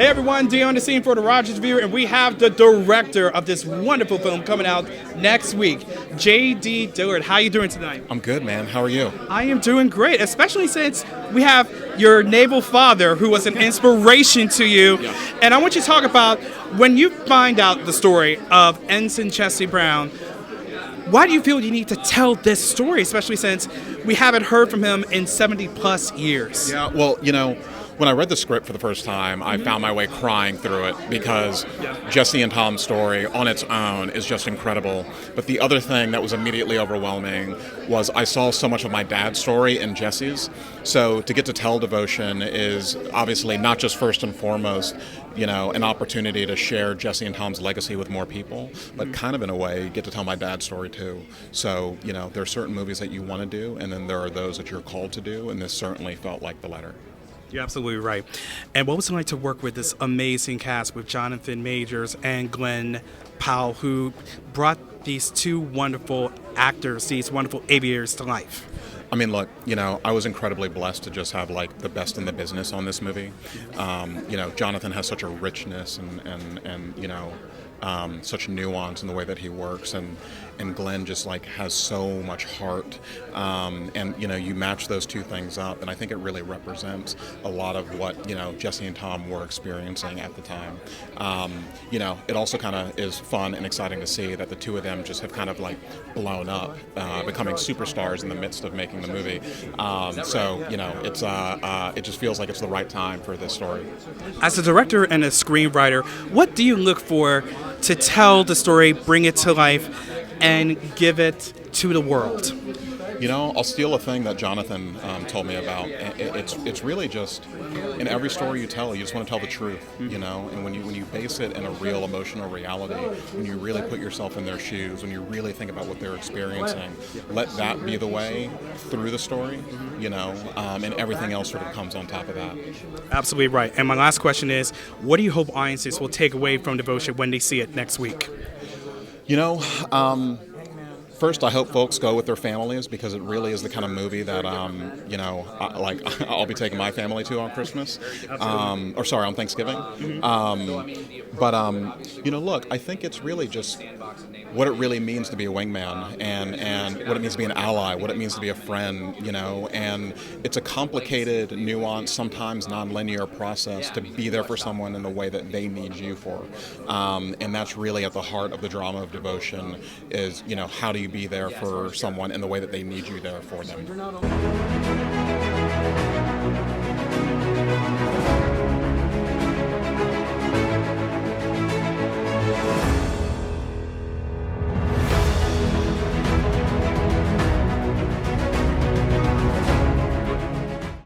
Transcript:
Hey everyone, Dion the scene for the Rogers Revue, and we have the director of this wonderful film coming out next week, J.D. Dillard. How are you doing tonight? I'm good, man. How are you? I am doing great, especially since we have your naval father who was an inspiration to you. Yeah. And I want you to talk about when you find out the story of Ensign Chesty Brown, why do you feel you need to tell this story, especially since we haven't heard from him in 70 plus years? Yeah, well, when I read the script for the first time, I found my way crying through it because Jesse and Tom's story on its own is just incredible. But the other thing that was immediately overwhelming was I saw so much of my dad's story in Jesse's. So to get to tell Devotion is obviously not just first and foremost, an opportunity to share Jesse and Tom's legacy with more people, but kind of in a way get to tell my dad's story too. So, there are certain movies that you want to do, and then there are those that you're called to do, and this certainly felt like the latter. You're absolutely right. And what was it like to work with this amazing cast with Jonathan Majors and Glenn Powell, who brought these two wonderful actors, these wonderful aviators to life? I mean, look, I was incredibly blessed to just have the best in the business on this movie. Jonathan has such a richness and such nuance in the way that he works, and Glenn just has so much heart, and you match those two things up, and I think it really represents a lot of what Jesse and Tom were experiencing at the time. It also kind of is fun and exciting to see that the two of them just have kind of blown up, becoming superstars in the midst of making the movie. It just feels like it's the right time for this story. As a director and a screenwriter, what do you look for to tell the story, bring it to life, and give it to the world? I'll steal a thing that Jonathan told me about. It's really just, in every story you tell, you just want to tell the truth, and when you base it in a real emotional reality, when you really put yourself in their shoes, when you really think about what they're experiencing, let that be the way through the story, and everything else sort of comes on top of that. Absolutely right. And my last question is, what do you hope audiences will take away from Devotion when they see it next week? First, I hope folks go with their families because it really is the kind of movie that, I'll be taking my family to on Christmas, on Thanksgiving. Look, I think it's really just what it really means to be a wingman and what it means to be an ally, what it means to be a friend, and it's a complicated, nuanced, sometimes non-linear process to be there for someone in the way that they need you for. And that's really at the heart of the drama of Devotion is, how do you be there for someone in the way that they need you there for them?